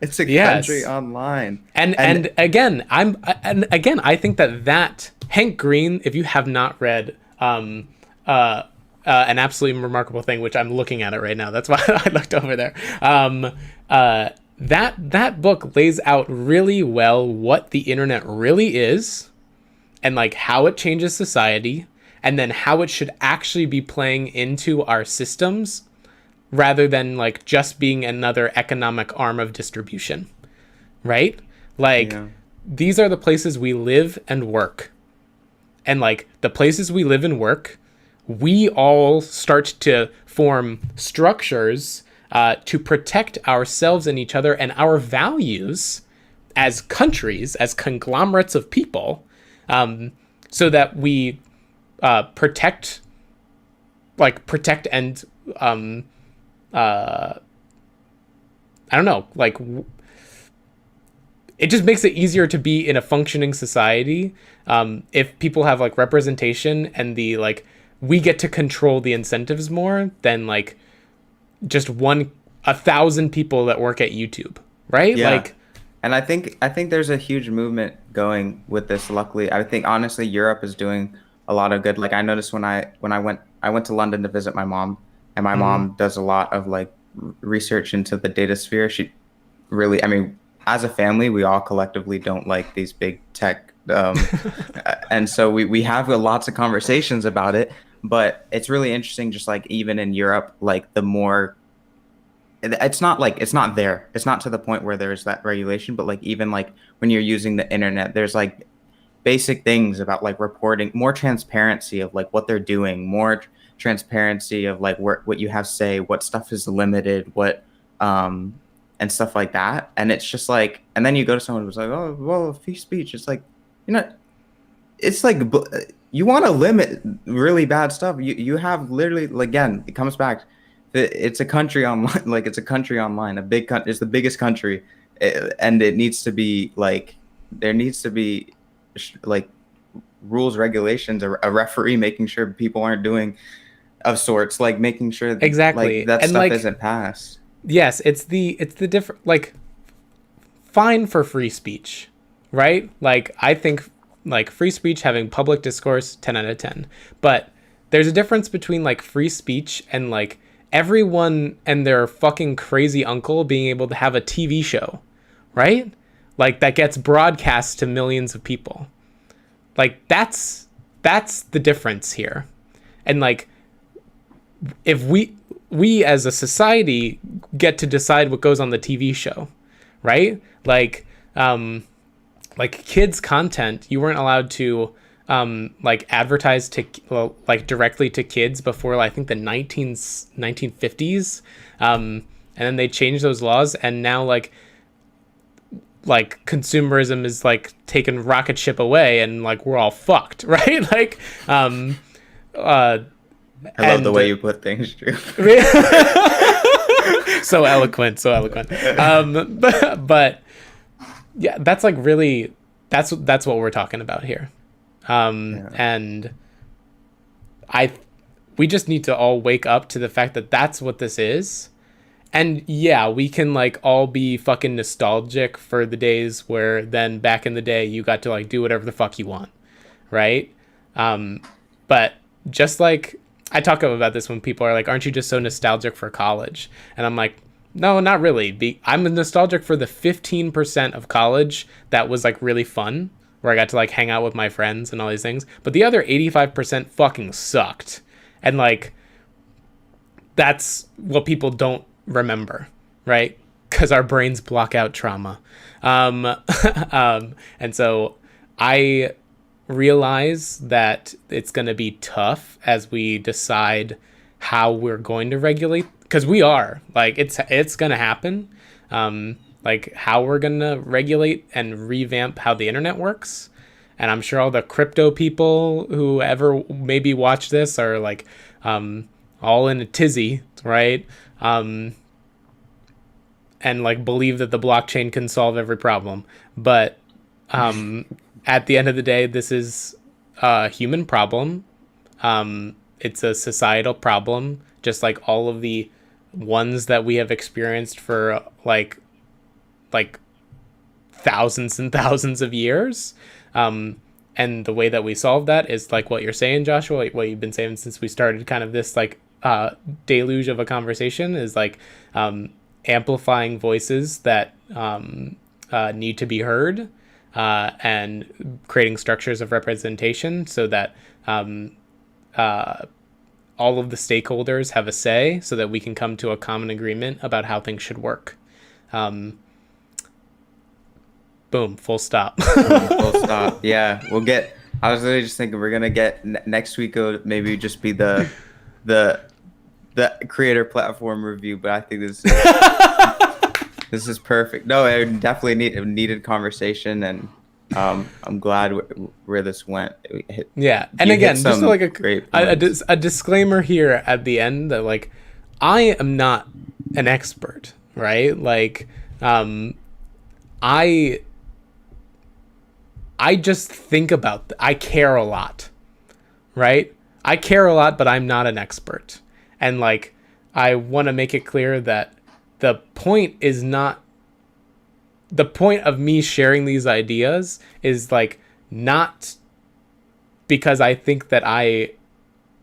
It's a country online. And again, I think that Hank Green, if you have not read an absolutely remarkable thing, which I'm looking at it right now. That's why I looked over there. That book lays out really well what the internet really is, and like how it changes society, and then how it should actually be playing into our systems rather than like just being another economic arm of distribution, right? Like, yeah. These are the places we live and work. And like the places we live and work, we all start to form structures to protect ourselves and each other and our values as countries, as conglomerates of people, so that we protect and I don't know, like it just makes it easier to be in a functioning society if people have like representation, and the like we get to control the incentives more than like just 1,000 people that work at YouTube, right? Yeah. Like, and I think there's a huge movement going with this. Luckily, I think honestly Europe is doing a lot of good. Like I noticed when I went to London to visit my mom, and my mom does a lot of like research into the data sphere. She really, I mean, as a family, we all collectively don't like these big tech, and so we have lots of conversations about it. But it's really interesting, just like even in Europe, like the more, it's not there. It's not to the point where there's that regulation, but like even like when you're using the internet, there's like basic things about like reporting, more transparency of like what they're doing, more transparency of like what you have to say, what stuff is limited, what and stuff like that. And it's just like, and then you go to someone who's like, oh, well, free speech. It's like, you know, it's like you want to limit really bad stuff. You have literally, again, it comes back. It's a country online, like it's a country online, a big country. It's the biggest country, and it needs to be like there needs to be like rules, regulations, a referee making sure people aren't doing of sorts, like making sure Exactly. like that And stuff like, isn't passed. yes, it's the different, like, fine for free speech, right? Like, I think like free speech, having public discourse, 10 out of 10. But there's a difference between like free speech and like everyone and their fucking crazy uncle being able to have a TV show, right? Like that gets broadcast to millions of people. Like that's the difference here. And like, if we as a society get to decide what goes on the TV show, right? Like kids content, you weren't allowed to like advertise to like directly to kids before I think the 1950s, and then they changed those laws, and now like consumerism is like taking rocket ship away, and like we're all fucked, right? Like I love the way you put things, Drew. so eloquent. But yeah, that's like really, that's what we're talking about here. And we just need to all wake up to the fact that that's what this is. And yeah, we can like all be fucking nostalgic for the days where then back in the day you got to like do whatever the fuck you want, right? But just like I talk about this when people are like, aren't you just so nostalgic for college? And I'm like, no, not really. I'm nostalgic for the 15% of college that was like really fun, where I got to like hang out with my friends and all these things. But the other 85% fucking sucked. And like, that's what people don't remember, right? Because our brains block out trauma. And so I realize that it's going to be tough as we decide how we're going to regulate, because we are like it's going to happen, like how we're going to regulate and revamp how the internet works. And I'm sure all the crypto people who ever maybe watch this are like all in a tizzy, right? And like believe that the blockchain can solve every problem, but at the end of the day, this is a human problem. It's a societal problem, just like all of the ones that we have experienced for like thousands and thousands of years. And the way that we solve that is like what you're saying, Joshua, what you've been saying since we started kind of this like deluge of a conversation, is like amplifying voices that need to be heard, and creating structures of representation so that all of the stakeholders have a say, so that we can come to a common agreement about how things should work. Boom, full stop. Full stop. Yeah, I was literally just thinking we're gonna get next week. Maybe just be the creator platform review, but I think this is perfect. No, I definitely needed conversation, and I'm glad where this went. Yeah, and again, just like a disclaimer here at the end that like I am not an expert, right? Like I just think about I care a lot, right? I care a lot, but I'm not an expert. And like I want to make it clear that the point of me sharing these ideas is like not because I think that I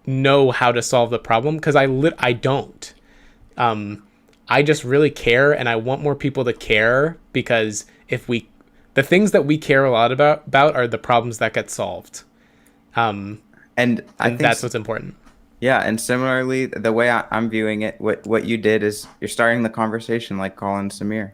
know how to solve the problem, because I don't. I just really care, and I want more people to care, because the things that we care a lot about are the problems that get solved. And I think that's what's important. Yeah, and similarly, the way I'm viewing it, what you did is you're starting the conversation like Colin Samir.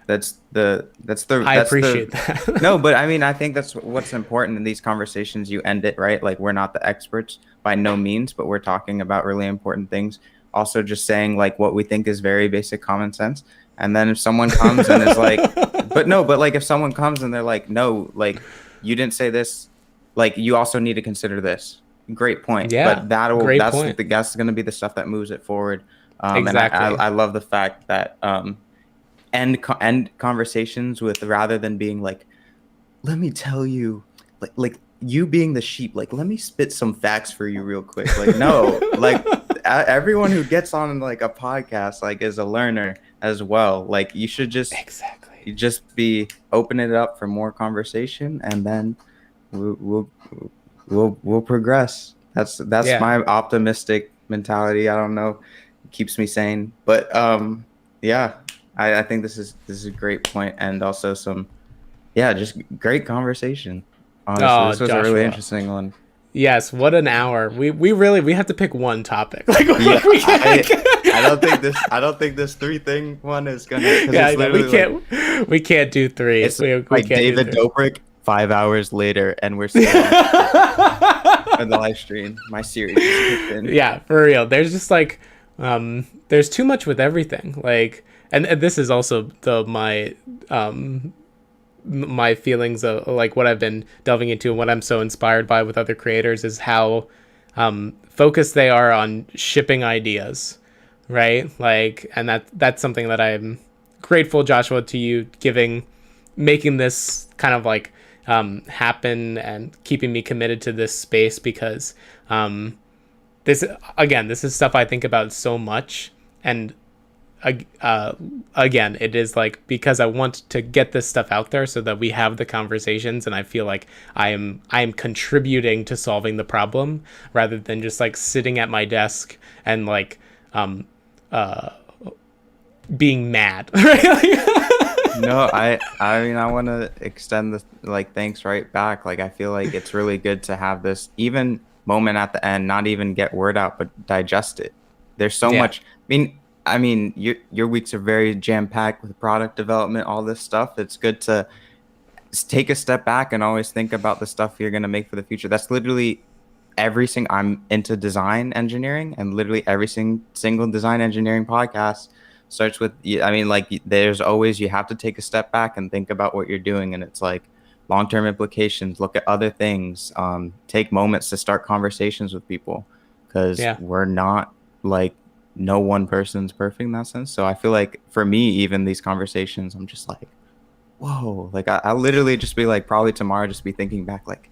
I appreciate that. No, but I mean, I think that's what's important in these conversations. You end it right. Like, we're not the experts by no means, but we're talking about really important things. Also, just saying like what we think is very basic common sense. And then if someone comes and is like, but no, but like if someone comes and they're like, no, like you didn't say this, like you also need to consider this. Great point. Yeah, But great point. that's going to be the stuff that moves it forward. Exactly. And I love the fact that end conversations with, rather than being like, let me tell you, like you being the sheep, like let me spit some facts for you real quick. Like no, like everyone who gets on like a podcast like is a learner as well. Like you should just Exactly. you just be opening it up for more conversation, and then we'll we'll progress. That's Yeah. my optimistic mentality. I don't know, it keeps me sane. But yeah, I think this is a great point, and also some, yeah, just great conversation. Honestly, Oh, this was a really Joshua. interesting one. Yes, what an hour. We really we have to pick one topic. Like Yeah, we can't. I don't think this three thing one is gonna. 'Cause Yeah, it's I know. We literally like, can't. We can't do three. it's We like can't do David three. Dobrik 5 hours later, and we're still on the live stream. My series is kicked in. Yeah, for real. There's just like, there's too much with everything. Like, and this is also my feelings of like what I've been delving into and what I'm so inspired by with other creators is how focused they are on shipping ideas, right? Like, and that's something that I'm grateful, Joshua, to you making this kind of like happen and keeping me committed to this space, because this is stuff I think about so much. And again, it is like because I want to get this stuff out there so that we have the conversations, and I feel like I am contributing to solving the problem rather than just like sitting at my desk and like being mad. No, I mean, I want to extend the like thanks right back. Like I feel like it's really good to have this even moment at the end, not even get word out, but digest it. There's so Yeah. much. I mean, your weeks are very jam packed with product development, all this stuff. It's good to take a step back and always think about the stuff you're gonna make for the future. That's literally I'm into design engineering, and literally every single design engineering podcast starts with, I mean, like there's always, you have to take a step back and think about what you're doing, and it's like long-term implications, look at other things, take moments to start conversations with people, because Yeah. we're not like, no one person's perfect in that sense. So I feel like for me, even these conversations, I'm just like, whoa, like I literally just be like, probably tomorrow just be thinking back like,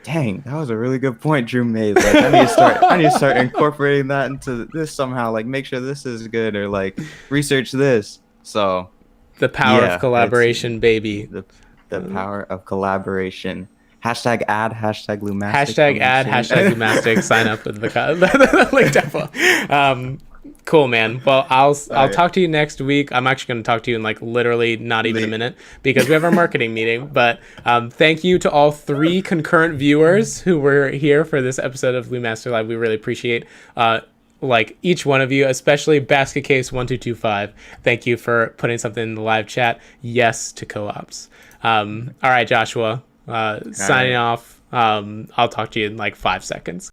dang, that was a really good point Drew made. Like I need to start incorporating that into this somehow, like make sure this is good, or like research this. So The power yeah, of collaboration, baby. the power of collaboration. Hashtag ad, hashtag Lumastic. Hashtag ad, hashtag Lumastic. Sign up with the link down. Cool, man. Well, I'll talk to you next week. I'm actually going to talk to you in like literally not even a minute, because we have our marketing meeting. But thank you to all 3 concurrent viewers who were here for this episode of Lumaster Live. We really appreciate like each one of you, especially Basket Case 1225. Thank you for putting something in the live chat. Yes to co-ops. All right, Joshua. Signing off. I'll talk to you in like 5 seconds.